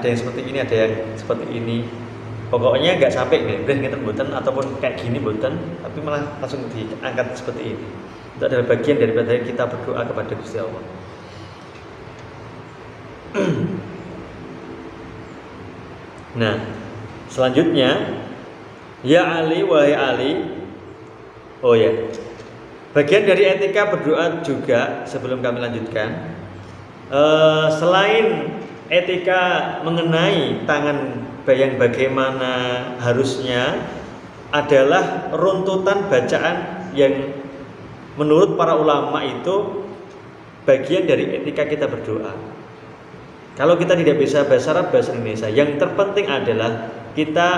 yang seperti ini, ada yang seperti ini. Pokoknya nggak sampai ngeten mboten ataupun kayak gini mboten, tapi malah langsung diangkat seperti ini. Itu adalah bagian daripada kita berdoa kepada Gusti Allah. Nah, selanjutnya, ya Ali, wahai Ali. Oh ya, bagian dari etika berdoa juga sebelum kami lanjutkan. Selain etika mengenai tangan yang bagaimana harusnya, adalah runtutan bacaan yang menurut para ulama itu bagian dari etika kita berdoa. Kalau kita tidak bisa bahasa Arab, bahasa Indonesia, yang terpenting adalah kita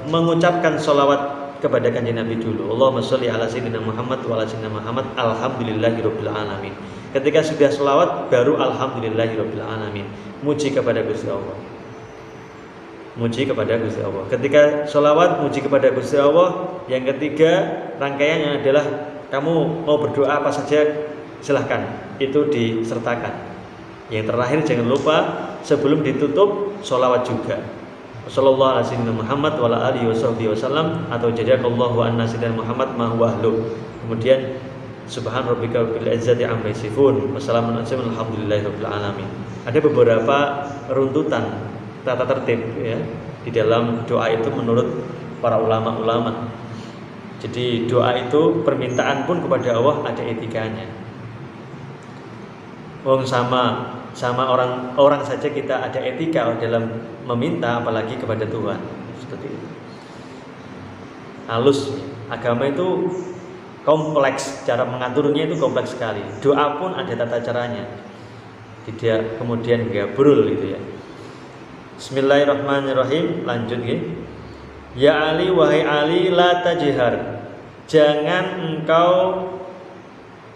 mengucapkan sholawat kepada kanjeng Nabi dulu. Allahumma sholli ala sayyidina Muhammad wa ala sayyidina Muhammad alhamdulillahirabbil alamin. Ketika sudah sholawat baru alhamdulillahirabbil alamin. Muji kepada Gusti Allah. Muji kepada Gusti Allah. Ketika sholawat muji kepada Gusti Allah. Yang ketiga rangkaiannya adalah kamu mau berdoa apa saja silahkan, itu disertakan. Yang terakhir jangan lupa sebelum ditutup sholawat juga. Sallallahu alaihi wasallam Muhammad wa ala alihi wasallam, atau jazakallahu anna sayyidina Muhammad ma huwa ahlu. Kemudian subhan rabbika rabbil izzati amma yasifun wa salamun alhamdulillahi rabbil alamin. Ada beberapa runtutan tata tertib ya di dalam doa itu menurut para ulama-ulama. Jadi doa itu permintaan pun kepada Allah ada etikanya. Sama orang saja kita ada etika dalam meminta, apalagi kepada Tuhan. Seperti itu. Halus, agama itu kompleks, cara mengaturnya itu kompleks sekali. Doa pun ada tata caranya. Tidak kemudian gabrul gitu ya. Bismillahirrahmanirrahim. Lanjut ya. Ya Ali, wahai Ali, la tajhar. Jangan engkau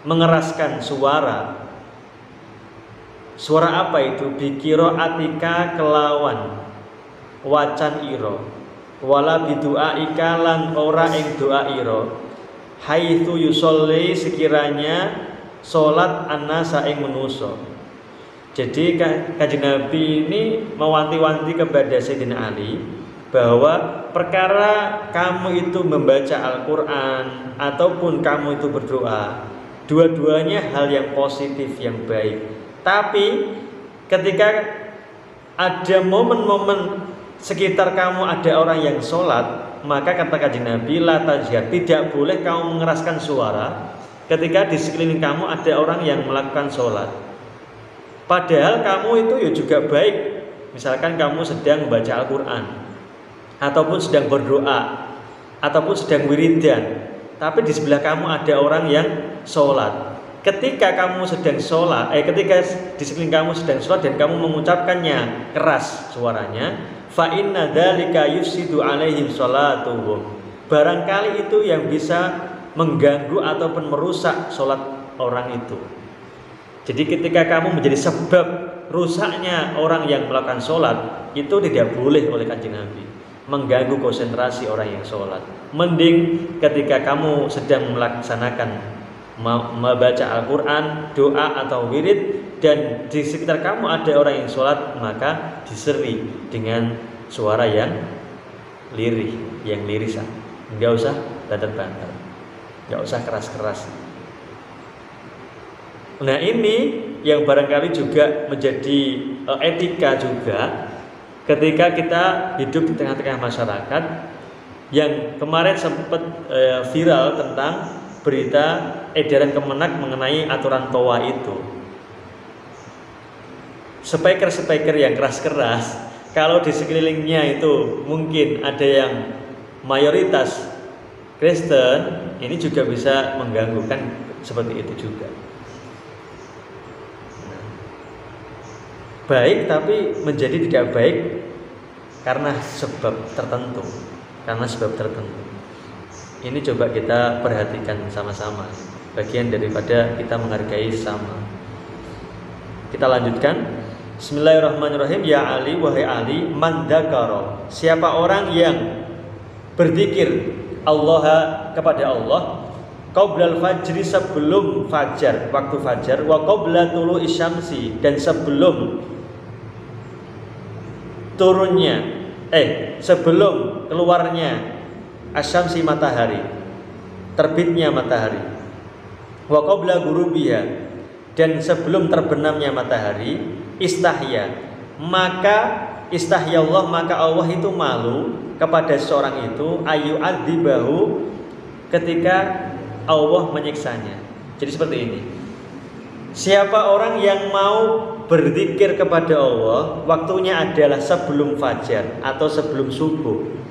mengeraskan suara. Suara apa itu? Bikiro atika kelawan wacan iro, wala bidua ika lan ora ing doa iro. Haitsu yusolli sekiranya solat anasa ing manusa. Jadi kanjeng Nabi ini mewanti-wanti kepada Sayyidina Ali bahwa perkara kamu itu membaca Al-Quran ataupun kamu itu berdoa, dua-duanya hal yang positif, yang baik. Tapi ketika ada momen-momen sekitar kamu ada orang yang sholat, maka kata kanjeng Nabi la tajhar, tidak boleh kamu mengeraskan suara ketika di sekeliling kamu ada orang yang melakukan sholat. Padahal kamu itu ya juga baik. Misalkan kamu sedang membaca Al-Quran ataupun sedang berdoa ataupun sedang wiridan, tapi di sebelah kamu ada orang yang sholat. Ketika kamu sedang sholat, ketika di sekeliling kamu sedang sholat dan kamu mengucapkannya keras suaranya, fa inna dzalika yufsidu alaihim sholatuhum. Barangkali itu yang bisa mengganggu ataupun merusak sholat orang itu. Jadi ketika kamu menjadi sebab rusaknya orang yang melakukan sholat, itu tidak boleh oleh kanjeng Nabi, mengganggu konsentrasi orang yang sholat. Mending ketika kamu sedang melaksanakan membaca Al-Quran, doa atau wirid, dan di sekitar kamu ada orang yang sholat, maka diseri dengan suara yang lirih, yang lirisan. Enggak usah banter-banter, enggak usah keras-keras. Nah ini yang barangkali juga menjadi etika juga ketika kita hidup di tengah-tengah masyarakat. Yang kemarin sempat viral tentang berita edaran Kemenak mengenai aturan TOA itu. Speaker yang keras-keras, kalau di sekelilingnya itu mungkin ada yang mayoritas Kristen, ini juga bisa mengganggu, kan seperti itu juga. Baik tapi menjadi tidak baik karena sebab tertentu. Ini coba kita perhatikan sama-sama, bagian daripada kita menghargai sama. Kita lanjutkan. Bismillahirrahmanirrahim. Ya Ali, wahai Ali, man dzakara, siapa orang yang berzikir Allah kepada Allah qablal fajri, sebelum fajar, waktu fajar, wa qabla tulu'i syamsi, dan sebelum turunnya sebelum keluarnya asyamsi matahari, terbitnya matahari, wa qabla ghurubiha, dan sebelum terbenamnya matahari, istahya, maka istahya Allah, maka Allah itu malu kepada seorang itu ayu adzibahu, ketika Allah menyiksanya. Jadi seperti ini, siapa orang yang mau berzikir kepada Allah, waktunya adalah sebelum fajar atau sebelum subuh.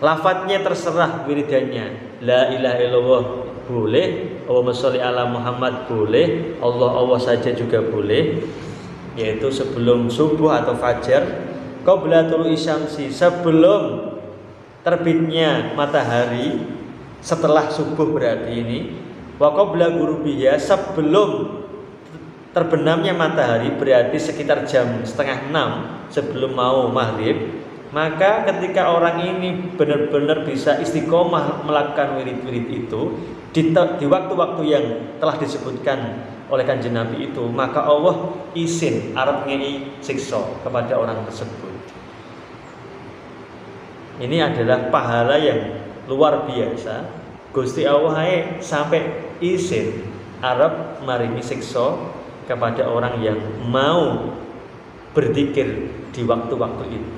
Lafadznya terserah wiridannya, la ilaha illallah boleh, Allahumma sholli ala Muhammad boleh, Allah saja juga boleh, yaitu sebelum subuh atau fajar, qabla tulu'i syamsi, sebelum terbitnya matahari, setelah subuh berarti ini, wa qabla ghurubiha, sebelum terbenamnya matahari berarti sekitar jam 5:30 sebelum mau maghrib. Maka ketika orang ini benar-benar bisa istiqomah melakukan wirid-wirid itu di waktu-waktu yang telah disebutkan oleh Kanjeng Nabi itu, maka Allah izin arep ngei siksa kepada orang tersebut. Ini adalah pahala yang luar biasa. Gusti Allah sampai izin arep maringi siksa kepada orang yang mau berzikir di waktu-waktu itu.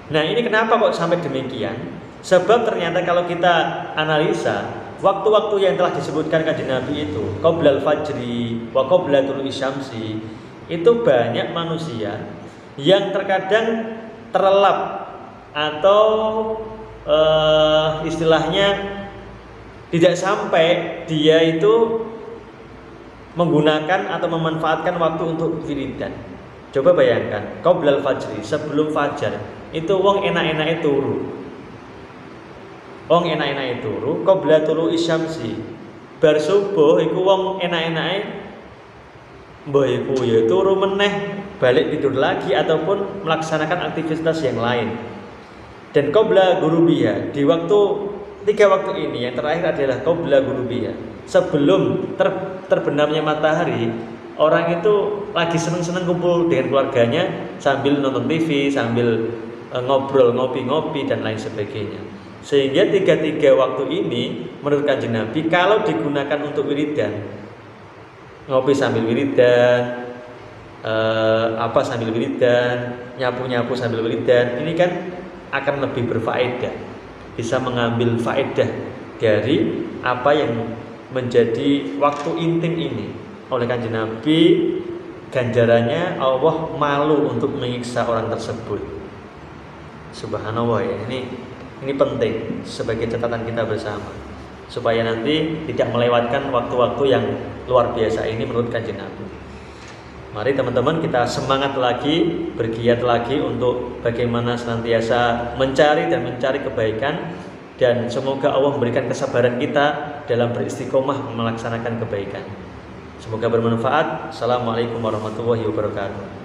Nah, ini kenapa kok sampai demikian? Sebab ternyata kalau kita analisa waktu-waktu yang telah disebutkan Kanjeng Nabi itu, qoblal fajri wa qobla tulu'i syamsi, itu banyak manusia yang terkadang terlelap atau istilahnya tidak sampai dia itu menggunakan atau memanfaatkan waktu untuk wiridan. Coba bayangkan, qoblal fajri, sebelum fajar itu wong enak-enake turu. Wong enak-enake turu, qabla tulu'i syamsi. Bar subuh iku wong enak-enake mbah iku ya turu meneh, balik tidur lagi ataupun melaksanakan aktivitas yang lain. Dan qabla ghurubiha, di waktu 3 waktu ini yang terakhir adalah qabla ghurubiha. Sebelum terbenamnya matahari, orang itu lagi seneng-seneng kumpul dengan keluarganya sambil nonton TV, sambil ngobrol, ngopi-ngopi dan lain sebagainya. Sehingga 3 waktu ini menurut Kanjeng Nabi kalau digunakan untuk wiridan, ngopi sambil wiridan, sambil wiridan, nyapu-nyapu sambil wiridan, ini kan akan lebih berfaedah, bisa mengambil faedah dari apa yang menjadi waktu intim ini. Oleh Kanjeng Nabi, ganjarannya Allah malu untuk menyiksa orang tersebut. Subhanallah ya, ini penting sebagai catatan kita bersama, supaya nanti tidak melewatkan waktu-waktu yang luar biasa ini menurut Kanjeng Nabi. Mari teman-teman kita semangat lagi, bergiat lagi untuk bagaimana senantiasa mencari kebaikan, dan semoga Allah memberikan kesabaran kita dalam beristiqomah melaksanakan kebaikan. Semoga bermanfaat. Assalamualaikum warahmatullahi wabarakatuh.